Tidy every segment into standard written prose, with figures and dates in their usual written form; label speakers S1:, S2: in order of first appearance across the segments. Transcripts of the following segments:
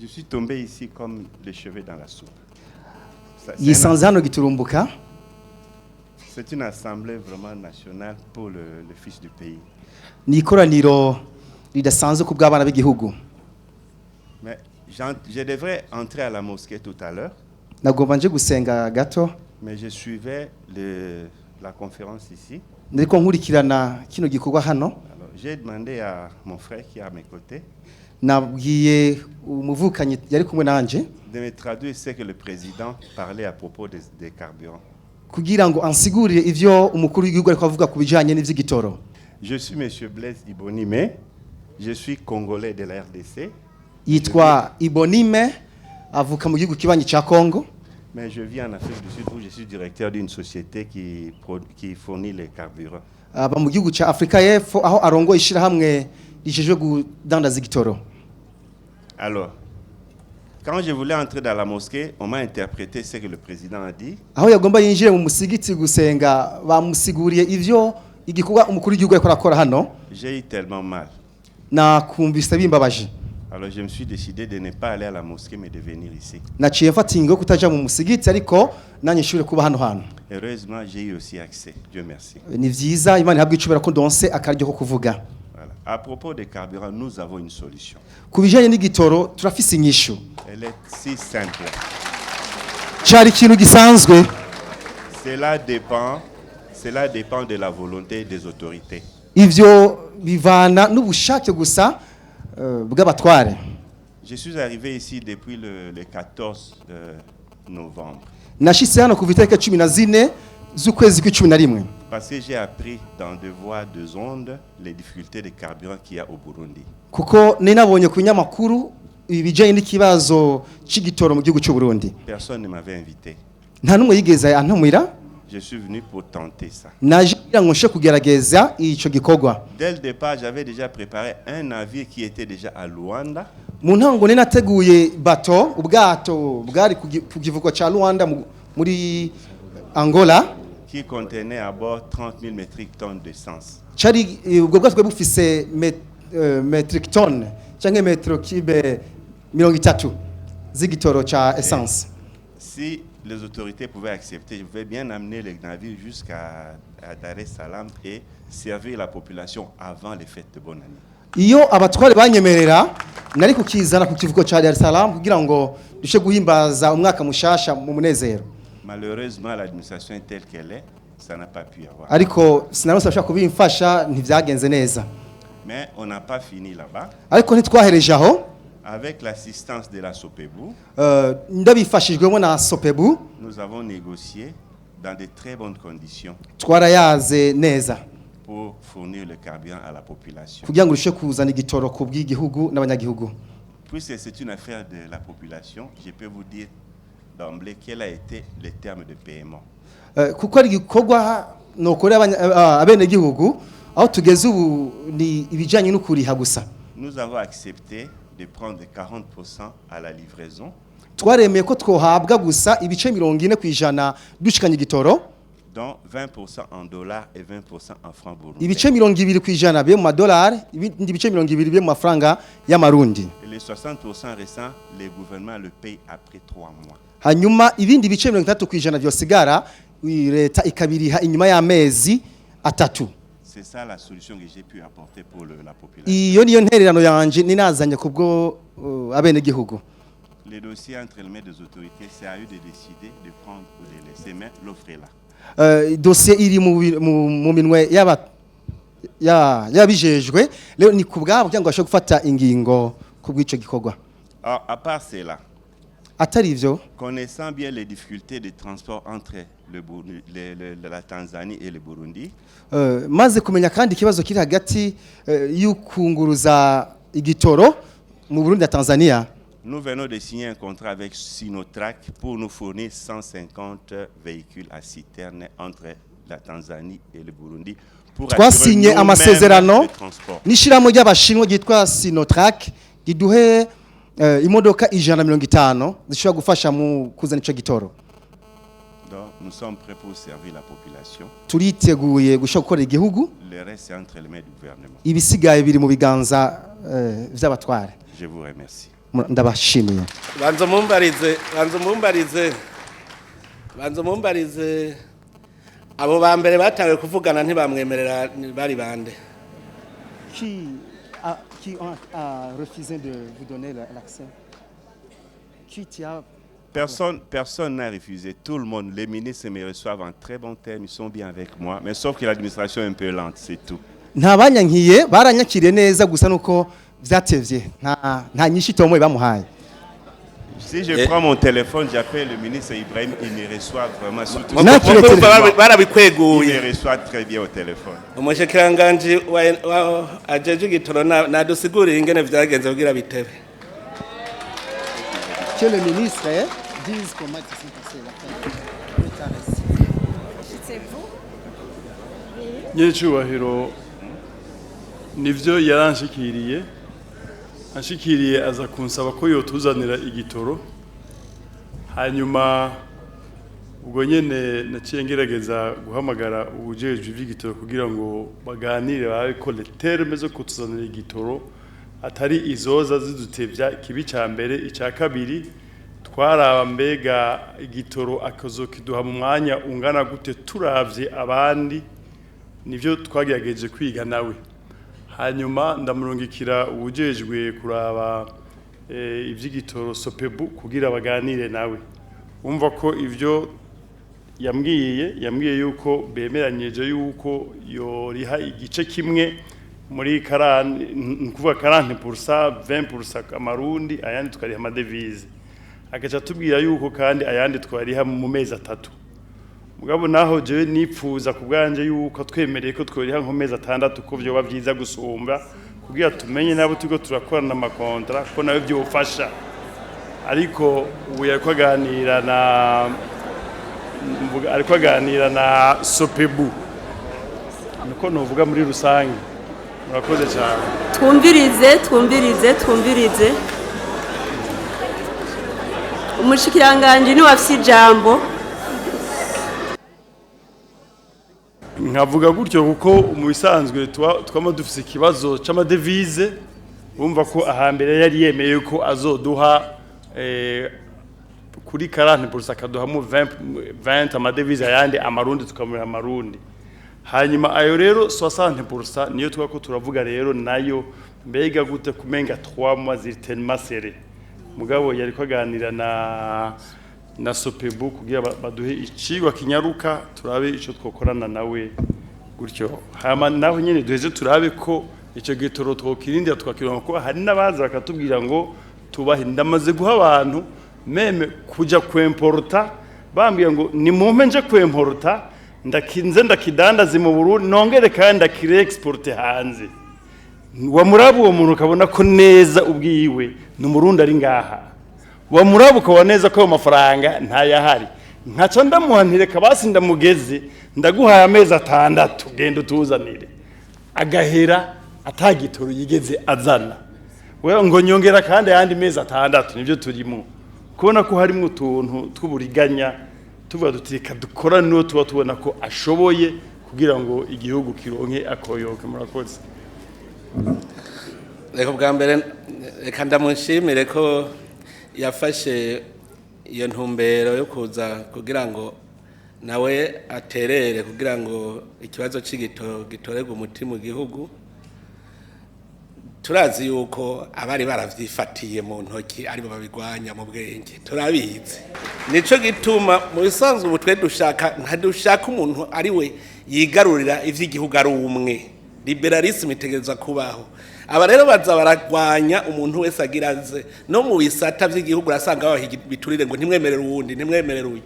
S1: Je suis tombé ici comme les cheveux dans la soupe.
S2: yisanze hano giturumbuka.
S1: C'est une assemblée vraiment nationale pour le fils du pays.
S2: Ni ikoraniro ridasanzwe ku bw'abana b'igihugu.
S1: Mais je devrais entrer à la mosquée tout à l'heure.
S2: Nagomba nje gusenga gato.
S1: Mais je suivais la conférence ici.
S2: Ndiko nkurikirana kino gikorwa hano.
S1: Alors, j'ai demandé à mon frère qui est à mes côtés
S2: Nabwiye umuvukanyi yari kumwe nanje
S1: de me traduire ce que le président parlait à propos des carburants.
S2: kugira ngo ansigurire ivyo umukuru w'igihugu ariko avuga ku bijanye n'ivy'igitoro.
S1: Je suis monsieur Blaise Ibonime, je suis congolais de la RDC.
S2: Yitwa Ibonime avuka mu gihugu kibanyi ca Congo.
S1: Mais je vis en Afrique du Sud où je suis directeur d'une société qui fournit les carburants.
S2: Aba mu gihugu ca Afrika y'Epfo aho arongoye ishirahamwe rijejwe kudandaza igitoro.
S1: Alors, quand je voulais entrer dans la mosquée, on m'a interprété ce que le président a dit.
S2: Aho yagomba yinjire mu musigiti gusenga bamusiguriye ivyo igikorwa umukuru w'igihugu ariko arakora hano.
S1: J'ai eu tellement mal.
S2: Nakumvise bimbabaje.
S1: Alors je me suis décidé de ne pas aller à la mosquée mais de venir ici.
S2: Naciye mfata ingo kutaja mu musigiti ariko nanye shure kuba hano hano.
S1: Heureusement, j'ai eu aussi accès. Dieu merci.
S2: Ni vyiza Imana ihabwe icubera ko ndonse akaryo ko kuvuga.
S1: Voilà. À propos des carburants, nous avons une solution.
S2: Kubijanye n'igitoro turafise inyishu.
S1: Elle est si simple.
S2: Cari ikintu gisanzwe.
S1: Cela dépend de la volonté des autorités.
S2: Ivyo bivana n'ubushake gusa bw'abatware.
S1: Je suis arrivé ici depuis le 14 novembre.
S2: Nashitse hano kuva itariki 14 z'ukwezi kwa11.
S1: Parce que j'ai appris dans deux voies, deux ondes les difficultés de carburant qu'il y a au Burundi.
S2: Kuko ninabonye ku binyamakuru ibijanye n'ikibazo c'igitoro mu gihugu cy'u Burundi.
S1: Personne ne m'avait invité.
S2: Nta numwe yigeze antumira.
S1: Je suis venu pour tenter ça.
S2: Naje kugira ngo nshe kugerageza ico gikorwa.
S1: Dès le départ, j'avais déjà préparé un navire qui était déjà à Luanda.
S2: Mu ntango ninateguye bato ubwato bwari ku kivuko ca Luanda muri Angola
S1: qui contenait à bord 30 000 métriques tonnes d'essence.
S2: Cari ubwo bwato bwe bufise metric tonne canke metro kibe 30 z'igitoro ca essence.
S1: Si les autorités pouvaient accepter, je vais bien amener les navires jusqu'à Dar es Salaam et servir la population avant les fêtes de bonne année.
S2: Iyo abatware banyemerera nari kukizana ku kivuko ca Dar es Salaam kugira ngo dushe guhimbaza umwaka mushasha mu munezero.
S1: Malheureusement, l'administration est telle qu'elle est, ça n'a pas pu avoir.
S2: Ariko sinarose bashaka kubimfasha ntivyagenze neza.
S1: Mais on n'a pas fini là-bas.
S2: Ariko ntitwahereje aho.
S1: Avec l'assistance de la SOPEBU,
S2: ndabifashijwemo na SOPEBU,
S1: nous avons négocié dans de très bonnes conditions
S2: twarayaze neza
S1: pour fournir le carburant à la population.
S2: Kugira ngo rushe kuzana igitoro ku bw'igihugu n'abanyagihugu.
S1: Puisque c'est une affaire de la population, je peux vous dire d'emblée quel a été le terme de paiement.
S2: Kuko ari gikorwa nokorera abenegihugu aho tugeze ubu ni ibijanye n'ukuriha gusa.
S1: Nous avons accepté de prendre 40% à la livraison.
S2: Twaremeye ko twohabwa gusa ibice 40% dushikanye igitoro.
S1: Donc 20% en dollars et 20% en francs burundais.
S2: Ibice 20% byo mu madolari, ibindi bice 20 byo mu mafaranga y'amarundi.
S1: Et les 60% restants, les gouvernements le payent après 3 mois.
S2: Hanyuma ibindi bice 30% byosigara leta ikabiriha inyuma y'amezi 3.
S1: C'est ça la solution que j'ai pu apporter pour la population.
S2: Iyo niyo ntererano yanje ninazanye kubwo abenegihugu.
S1: Les dossiers entre les mains des autorités, c'est à eux de décider de prendre ou de laisser, mais l'offre est là.
S2: Dossier iri mu minwe yabijejwe rero ni kubwabo cyangwa ashobora gufata ingingo kubwico gikorwa.
S1: À part cela,
S2: atari ivyo,
S1: connaissant bien les difficultés de transport entre la Tanzanie et le Burundi,
S2: maze kumenya kandi kibazo kiri hagati y'ukunguruza igitoro mu Burundi na Tanzania,
S1: nous venons de signer un contrat avec Sinotrac pour nous fournir 150 véhicules à citerne entre la Tanzanie et le Burundi pour
S2: twasinye amasezerano n'ishiramo ry'abashinwa gitwa Sinotrac giduhe imodoka 150 zishobora gufasha mu kuzana ico gitoro.
S1: Donc nous sommes prêts pour servir la population.
S2: Turiteguye gushaka gukora igihugu.
S1: Le reste c'est entre les mains du gouvernement.
S2: Ibisigaye biri mu biganza vy'abatware.
S1: Je vous remercie.
S2: ndabashimiye.
S3: banza mumbarize abo ba mbere batangiye kuvugana ntibamwemerera bari bande?
S2: Qui a refusé de vous donner l'accès? Qui t'a...
S1: Personne n'a refusé. Tout le monde, les ministres me reçoivent en très bon terme, ils sont bien avec moi, mais sauf que l'administration est un peu lente, c'est tout.
S2: Ntabanyankiye baranyakiriye neza gusa nuko vyatevye nta nyinshi tomo bamuhaye.
S1: Si je prends mon téléphone, j'appelle le ministre Ibrahim, il me reçoit vraiment surtout.
S3: Il me
S1: reçoit très bien au téléphone.
S3: Umushikiranganji wa ajeje gitoro nadusigurira ingene vyagenze kugira bitebe.
S2: Que le ministre dise comment ça s'est passé la fin.
S4: Nyecubahiro nivyo yaranshikiriye aza kunsaba ko yotuzanira igitoro, hanyuma ubwo nyene naciye ngerageza guhamagara ubujejwe ivy'igitoro kugira ngo baganire babe ko le terme zo kutuzanira igitoro atari izoza zidutevya. Kibi ca mbere, ica kabiri twaraba mbega igitoro akazokiduha mu mwanya ungana gute turavye abandi, nivyo twagerageje kwiga nawe. Hanyuma ndamurungikira ubujejwe kuraba ivy'igitoro Sopebu kugira baganire nawe. Umva ko ivyo yambwiye yuko bemeranyije yuko yoriha igice kimwe muri kuvuga 40%, 20% amarundi, ayandi tukariha amadevize. Agaca tubwira yuko kandi ayandi twariha mu mezi 3. Mugabo naho jewe nipfuza kubwanje yuko twemereye ko tworiha nko mezi 6 ko byo bavyiza gusumba kugira tumenye nabo tugo turakorana amakontra ko nawe byofasha. Ariko ubu yariko aganira na Sopebu, nuko novuga muri rusange. Murakoze cyane. Twumvirize umushikiranganje ni wafise ijambo. Nkavuga gutyo kuko mu bisanzwe twama dufise ikibazo c'amadevize. Bumva ko ahambere yari yemeye ko azoduha kuri 40% akaduhamo 20 amadevize, ayandi amarundi tukamura amarundi. Hanyuma ayo rero 60% niyo twako turavuga rero nayo mbega gute kumenga 3 mois ziritenma sere. Mugabo yari kwaganira na Sopebu kugira baduhe icigwa kinyaruka turabe ico twokorana nawe gutyo. Hama naho nyene duheze turabe ko ico gitoro twokirindira twakironka ko hari nabaza bakatubwira ngo tubahe. Ndamaze guha abantu meme kuja kwemporta, bambwiye ngo ni mumpe nje kwemporta ndakidandaza mu Burundi nongere kandi ndakire export hanze. Wamurabu uwo muntu ukabona ko neza ubwiwe ni Umurundi ari ngaha, wamurabu ukabona neza ko ayo mafaranga ntayahari, nkaca ndamuhanireka basi ndamugeze ndaguhaye amezi 6 genda utuzanire, agahera atagitoro yigeze azana. Wewe ngo nyongera kandi yandi mezi 6 nivyo turimo kubona ko harimo utuntu tw'uburiganya, tuvuga dutireka dukora no tuba tubona ko ashoboye kugira ngo igihugu kironke akoyoke. Murakoze.
S3: Reka bwa mbere reka ndamushimire ko yafashe iyo ntumbero yo kuza kugira ngo nawe aterere kugira ngo ikibazo c'igitoro gitorerwe umuti mu gihugu. Turazi yuko abari baravyifatiye mu ntoki ari bo babigwanya mu bwenge, turabizi. Nico gituma mu bisanzwe ubutwe ntadushaka umuntu ari we yigarurira ivy'igihugu ari umwe. Liberalisme itegereza kubaho. Aba rero baza baragwanya umuntu wese agiraze no mu bisata vy'igihugu urasanga bahiga biturire ngo ntimwemerere uwundi, ntimwemerere uyu.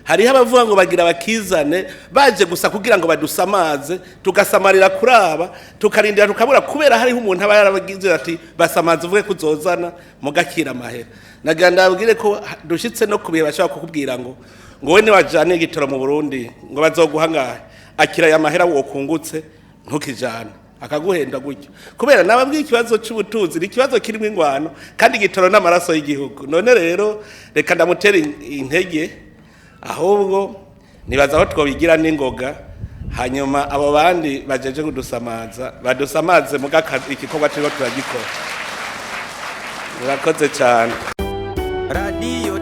S3: Hariho abavuga ngo bagira bakizane baje gusa kugira ngo badusamaze, tugasamarira kuraba tukarindira tukabura kubera hariho umuntu aba yarabagize ati basamaze uvuge kuzozana mugakira amahera. Naganda abwire ko dushitse no kubihe bashaka kukubwira ngo we ni wajane igitoro mu Burundi ngo bazoguha ngahe akira ya mahera wo kungutse ntukijana akaguhenda gutyo kubera nababwiye ikibazo cy'ubutunzi ni ikibazo kirimo ingwano kandi igitoro n'amaraso y'igihugu. None rero reka ndamutera intege, ahubwo nibaza aho twobigira n'ingoga, hanyuma abo bandi bajeje kudusamaza badusamaze mugakazi igikorwa cyo turagikora. murakoze cyane.
S5: Radio